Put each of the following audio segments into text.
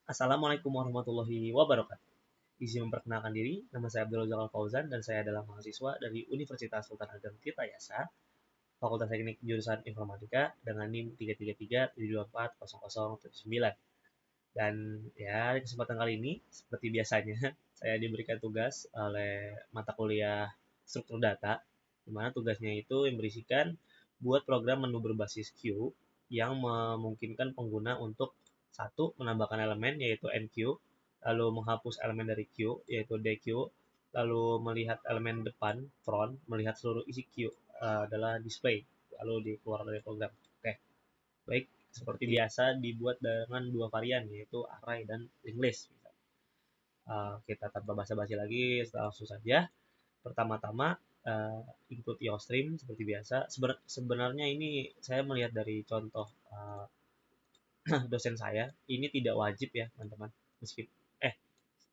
Assalamualaikum warahmatullahi wabarakatuh. Izin memperkenalkan diri, nama saya Abdul Jalal Fauzan dan saya adalah mahasiswa dari Universitas Sultan Ageng Tirtayasa, Fakultas Teknik Jurusan Informatika dengan NIM 33372400079. Dan ya, di kesempatan kali ini, seperti biasanya, saya diberikan tugas oleh mata kuliah struktur data, di mana tugasnya itu yang berisikan buat program menu berbasis queue yang memungkinkan pengguna untuk satu menambahkan elemen yaitu NQ, lalu menghapus elemen dari queue yaitu DQ, lalu melihat elemen depan front, melihat seluruh isi queue adalah display, lalu dikeluarkan dari program. Oke, baik, seperti biasa dibuat dengan dua varian yaitu array dan linked list. Kita tanpa basa-basi lagi, langsung saja. Pertama-tama input stream seperti biasa. Sebenarnya ini saya melihat dari contoh dosen saya. Ini tidak wajib ya teman-teman. Meskipun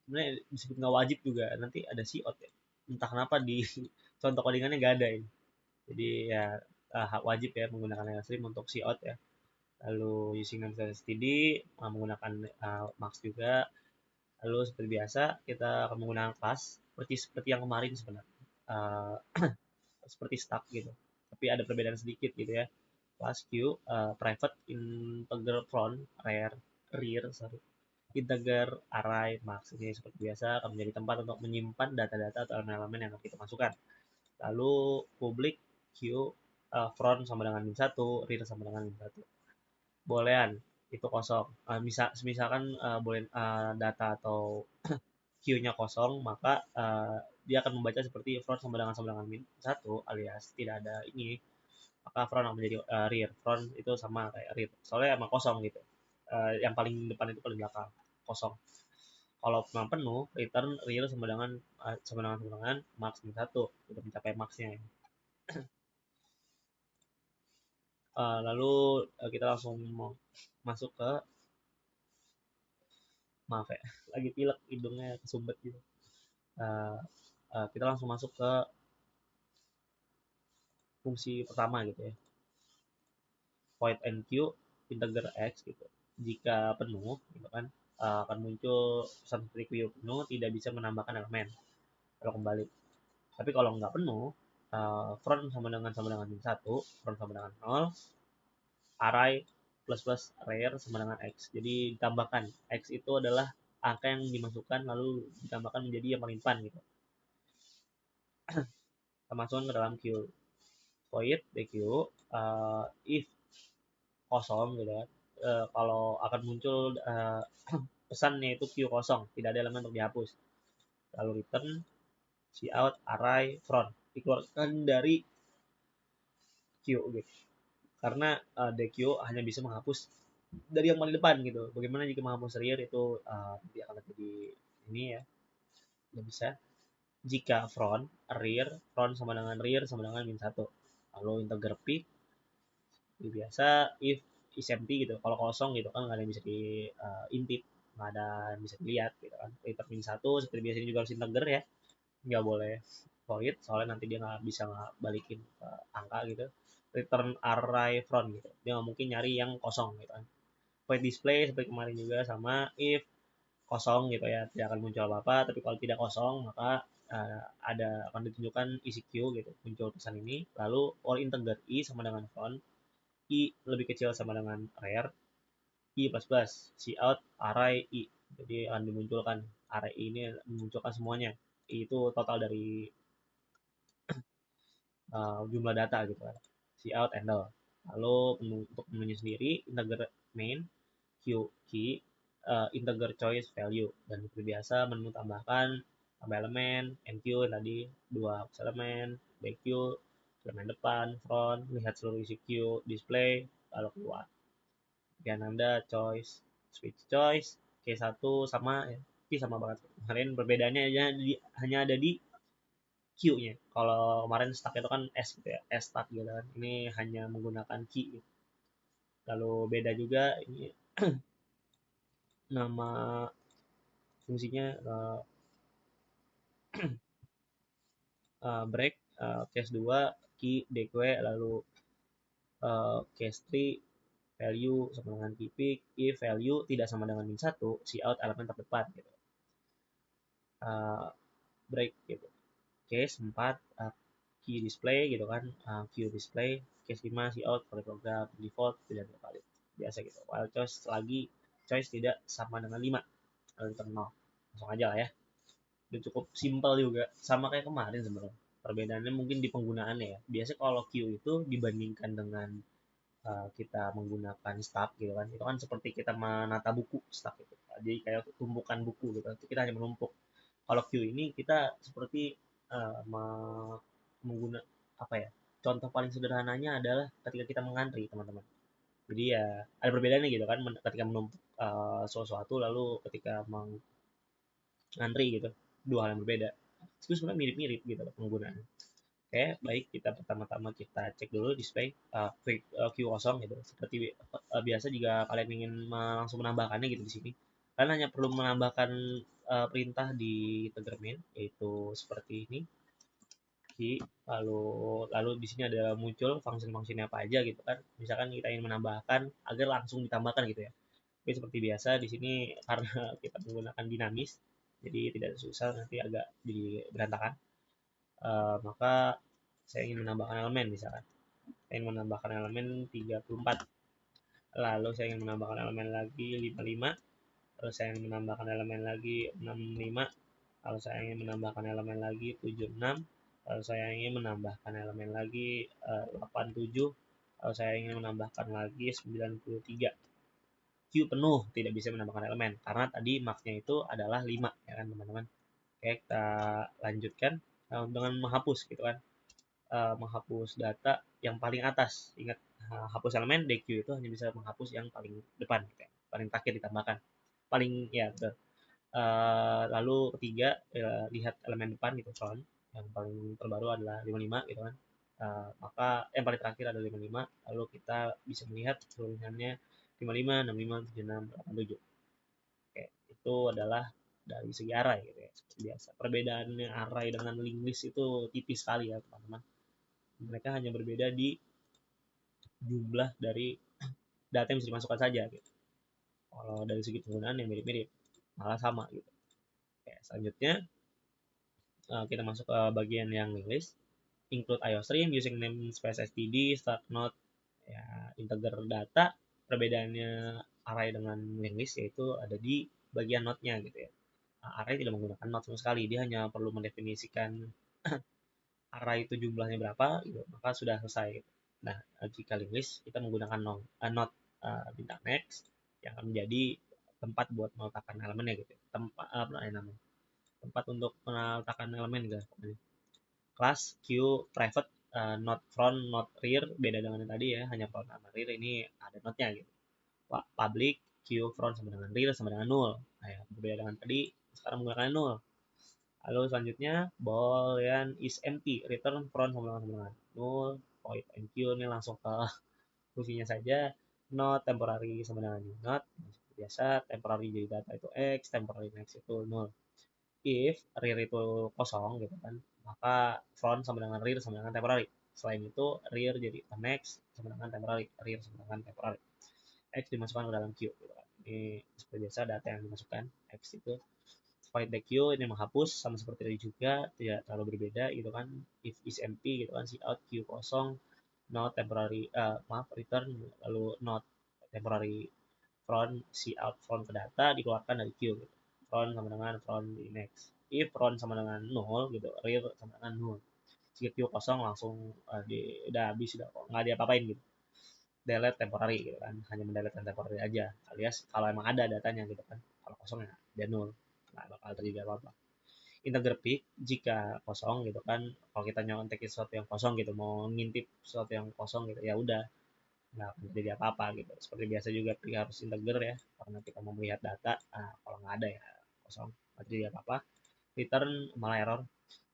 sebenarnya meskipun nggak wajib juga nanti ada COT ya. Entah kenapa di contoh codingannya nggak ada ini. Jadi ya wajib ya menggunakan stream untuk COT ya. Lalu using name std menggunakan max juga. Lalu seperti biasa kita akan menggunakan class seperti yang kemarin sebenarnya. Uh, Seperti stack gitu. Tapi ada perbedaan sedikit gitu ya. Class Q, private integer front, rear, sorry, integer array max. Ini seperti biasa akan menjadi tempat untuk menyimpan data-data atau elemen-elemen yang akan kita masukkan. Lalu public Q, front sama dengan min 1, rear sama dengan min 1. Boolean itu kosong. Misalkan boleh data atau Q-nya kosong, maka dia akan membaca seperti front sama dengan min 1 alias tidak ada ini, maka front akan menjadi rear. Front itu sama kayak rear. Soalnya emang kosong gitu. Yang paling depan itu paling belakang kosong. Kalau memang penuh, return real sama dengan max min 1 sudah mencapai maxnya. Lalu kita langsung masuk ke maaf ya, lagi pilek hidungnya kesumbet gitu. Uh, kita langsung masuk ke fungsi pertama gitu ya, void enq integer x gitu. Jika penuh gitu kan, akan muncul pesan seperti queue penuh, tidak bisa menambahkan elemen kalau kembali. Tapi kalau nggak penuh, front sama dengan min 1, front sama dengan 0, array plus rear sama dengan x. Jadi ditambahkan x itu adalah angka yang dimasukkan lalu ditambahkan menjadi yang paling depan gitu. Kita masukkan ke dalam queue. Void dq if kosong gitu kan. Kalau akan muncul pesannya itu queue kosong, tidak ada elemen untuk dihapus. Lalu return cout array front, dikeluarkan dari queue gitu. Karena DQ hanya bisa menghapus dari yang paling depan gitu. Bagaimana jika menghapus rear itu dia akan jadi ini ya, nggak bisa. Jika front sama dengan rear sama dengan min 1. Lalu integer p biasa if is empty gitu. Kalau kosong gitu kan nggak ada yang bisa diintip, nggak ada yang bisa dilihat gitu kan. Return min 1 seperti biasanya juga harus integer ya, nggak boleh void soalnya nanti dia nggak bisa balikin ke angka gitu. Return array front gitu, dia nggak mungkin nyari yang kosong gitu kan. Void display seperti kemarin juga sama, if kosong gitu ya tidak akan muncul apa-apa, tapi kalau tidak kosong maka ada akan ditunjukkan isi queue gitu, muncul pesan ini. Lalu all integer i sama dengan front, i lebih kecil sama dengan rear, i plus plus cout array i, jadi akan dimunculkan array i ini memunculkan semuanya. I itu total dari jumlah data gitu kan. Cout handle. Lalu untuk menunya sendiri integer main q key integer choice value, dan seperti biasa menu tambahkan tambah elemen nq tadi dua elemen, bq elemen depan front, lihat seluruh isi queue, display, lalu keluar. Kemudian anda choice switch choice K1 sama ya, sama banget kemarin, perbedaannya hanya ada di Q-nya. Kalau kemarin stack itu kan S gitu ya, S stack gitu kan. Ini hanya menggunakan key gitu. Lalu beda juga ini nama fungsinya break, case 2 key deque, lalu case 3 value sama dengan key pick. If value tidak sama dengan min 1, cout elemen terdepan gitu. Break gitu. Case 4 key display gitu kan, queue display. Case 5 cout valid program default tidak valid, biasa gitu. While choice lagi choice tidak sama dengan 5, lalu return 0. Langsung aja lah ya, itu cukup simpel juga, sama kayak kemarin sebenarnya. Perbedaannya mungkin di penggunaannya ya. Biasanya kalau queue itu dibandingkan dengan kita menggunakan stack gitu kan, itu kan seperti kita menata buku. Stack itu jadi kayak tumpukan buku gitu kan, kita hanya menumpuk. Kalau queue ini kita seperti mengguna apa ya, contoh paling sederhananya adalah ketika kita mengantri teman-teman. Jadi ya ada perbedaannya gitu kan, ketika menumpuk sesuatu lalu ketika mengantri gitu, dua hal yang berbeda. Itu sebenarnya mirip-mirip gitu penggunaan. Oke, baik, kita pertama-tama kita cek dulu display queue kosong gitu. Seperti biasa jika kalian ingin langsung menambahkannya gitu di sini, kalian hanya perlu menambahkan perintah di integer main, yaitu seperti ini. Lalu di sini ada muncul function-functionnya apa aja gitu kan. Misalkan kita ingin menambahkan agar langsung ditambahkan gitu ya. Tapi seperti biasa di sini karena kita menggunakan dinamis, jadi tidak susah, nanti agak jadi berantakan. Maka saya ingin menambahkan elemen misalkan. Saya ingin menambahkan elemen 34. Lalu saya ingin menambahkan elemen lagi 55. Lalu saya ingin menambahkan elemen lagi 65. Lalu saya ingin menambahkan elemen lagi 76. Lalu saya ingin menambahkan elemen lagi 87. Lalu saya ingin menambahkan lagi 93. Queue penuh, tidak bisa menambahkan elemen karena tadi max-nya itu adalah 5 ya kan teman-teman. Oke, kita lanjutkan dengan menghapus gitu kan. Menghapus data yang paling atas. Ingat, hapus elemen DQ itu hanya bisa menghapus yang paling depan gitu ya. Paling terakhir ditambahkan. Paling ya betul. Lalu ketiga, lihat elemen depan gitu front. Yang paling terbaru adalah 55 gitu kan. Maka yang paling terakhir adalah 55, lalu kita bisa melihat tulisannya 55, 65, 76, 87. Oke, itu adalah dari segi array gitu ya, seperti biasa. Perbedaannya array dengan linked list itu tipis sekali ya teman-teman. Mereka hanya berbeda di jumlah dari data yang bisa dimasukkan saja gitu. Kalau dari segi penggunaan yang mirip-mirip, malah sama gitu. Oke, selanjutnya kita masuk ke bagian yang linked list. Include IOStream using namespace std, start node, ya, integer data. Perbedaannya array dengan linked list yaitu ada di bagian node-nya gitu ya. Array tidak menggunakan node sama sekali, dia hanya perlu mendefinisikan array itu jumlahnya berapa gitu, maka sudah selesai gitu. Nah, jika linked list kita menggunakan node bintang next yang akan menjadi tempat buat meletakkan elemennya gitu. Tempat untuk meletakkan elemen guys. Kelas Q private, not front, not rear, beda dengan yang tadi ya, hanya front sama rear, ini ada node-nya gitu. Public Q front sama dengan rear sama dengan null. Nah, ya, berbeda dengan tadi, sekarang menggunakan null. Lalu selanjutnya boolean is empty, return front sama dengan null. Void and Q ini langsung ke fungsinya saja. Not temporary sama dengan not, seperti biasa. Temporary jadi data itu x, temporary next itu null. If rear itu kosong gitu kan, maka front sama dengan rear sama dengan temporary. Selain itu rear jadi next sama dengan temporary, rear sama dengan temporary. X dimasukkan ke dalam Q gitu kan. Ini seperti biasa data yang dimasukkan X itu. Void the queue ini menghapus, sama seperti tadi juga, tidak terlalu berbeda gitu kan. If is empty gitu kan, out queue kosong, not temporary, return, lalu not temporary front, out front ke data dikeluarkan dari queue gitu. Front sama dengan front di next. If front sama dengan 0 gitu, rear sama dengan 0. Jika queue kosong langsung udah habis, udah nggak diapa-apain gitu. Delete temporary gitu kan, hanya mendelete temporary aja, alias kalau emang ada datanya gitu kan. Kalau kosong ya dia 0, nggak bakal terjadi apa-apa. Integer pick jika kosong gitu kan, kalau kita nyontek sesuatu yang kosong gitu, mau ngintip sesuatu yang kosong gitu, ya udah nggak akan terjadi apa-apa gitu. Seperti biasa juga pick harus integer ya, karena kita mau melihat data. Kalau nggak ada ya kosong, nggak terjadi apa-apa. Return malah error.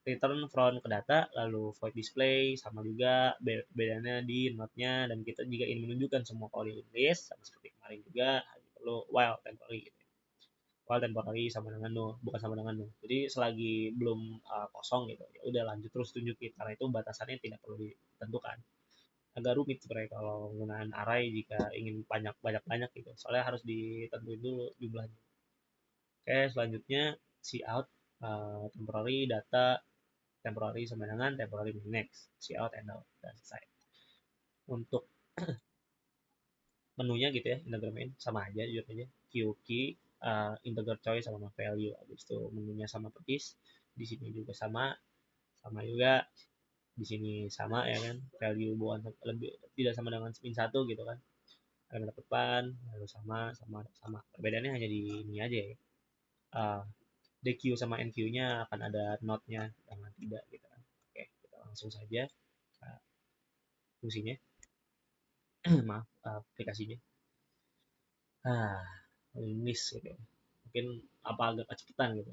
Return front ke data, lalu void display, sama juga bedanya di node-nya, dan kita jika ingin menunjukkan semua kalau di list, sama seperti kemarin juga, hanya perlu while temporary gitu. While temporary sama dengan null, bukan sama dengan null. Jadi selagi belum kosong gitu, ya udah lanjut terus tunjukin, karena itu batasannya tidak perlu ditentukan. agak rumit sebenarnya kalau menggunakan array jika ingin banyak gitu. Soalnya harus ditentuin dulu jumlahnya. Oke, selanjutnya cout temporary data temporary sama dengan temporary next, cout and out, dan selesai. Untuk menunya gitu ya, integer main sama aja jujur aja, key integer choice sama value. Habis itu menunya sama persis, di sini juga sama sama juga, di sini sama ya kan, value bukan lebih tidak sama dengan spin satu gitu kan, elemen depan lalu sama sama sama, perbedaannya hanya di ini aja ya. uh, DQ sama NQ-nya akan ada not-nya dengan tidak gitu kan. Oke, kita langsung saja fungsinya. Maaf, aplikasinya. ah miss gitu ya. Mungkin apa agak kecepatan gitu.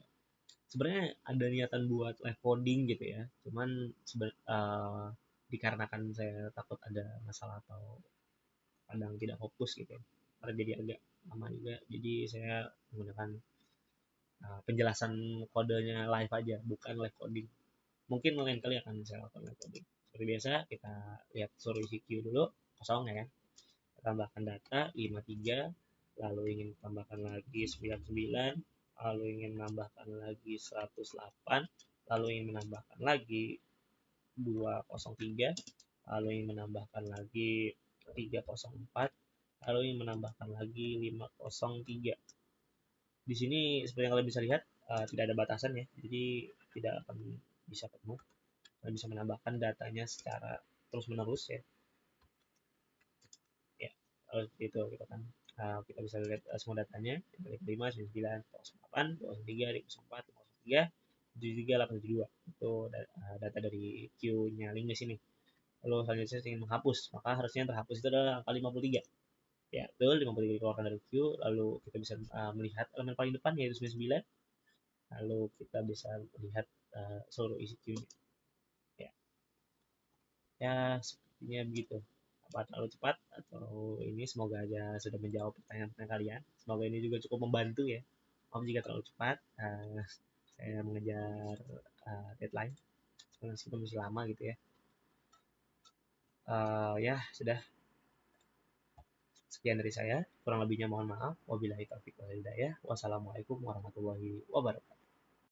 Sebenarnya ada niatan buat live coding gitu ya, cuman dikarenakan saya takut ada masalah atau kadang tidak fokus gitu ya, karena jadi agak lama juga, jadi saya menggunakan penjelasan kodenya live aja, bukan live coding. Mungkin lain kali akan saya lakukan live coding. Seperti biasa, kita lihat suruh isi queue dulu, kosong ya kan. Tambahkan data 53, lalu ingin tambahkan lagi 99, lalu ingin menambahkan lagi 108, lalu ingin menambahkan lagi 203, lalu ingin menambahkan lagi 304, lalu ingin menambahkan lagi 503. Di sini seperti yang kalian bisa lihat, tidak ada batasan ya, jadi tidak akan bisa penuh. Kalian bisa menambahkan datanya secara terus menerus ya. Ya, itu kita kan kita bisa lihat semua datanya, 5, 99, 08, 203, 504, 503, 73, 872. Itu data dari queue-nya Lingus ini. Lalu selanjutnya saya ingin menghapus, maka harusnya terhapus itu adalah angka 53. Ya, betul, 53 dikeluarkan dari queue, lalu kita bisa melihat elemen paling depan yaitu 99, lalu kita bisa melihat seluruh isi queue-nya. Ya, ya sepertinya begitu. Apa terlalu cepat atau ini, semoga aja sudah menjawab pertanyaan-pertanyaan kalian. Semoga ini juga cukup membantu ya. Maaf jika terlalu cepat, saya mengejar deadline meskipun masih lama gitu ya. Ya sudah, sekian dari saya, kurang lebihnya mohon maaf. Wabillahi taufiq wal hidayah. Wassalamualaikum warahmatullahi wabarakatuh.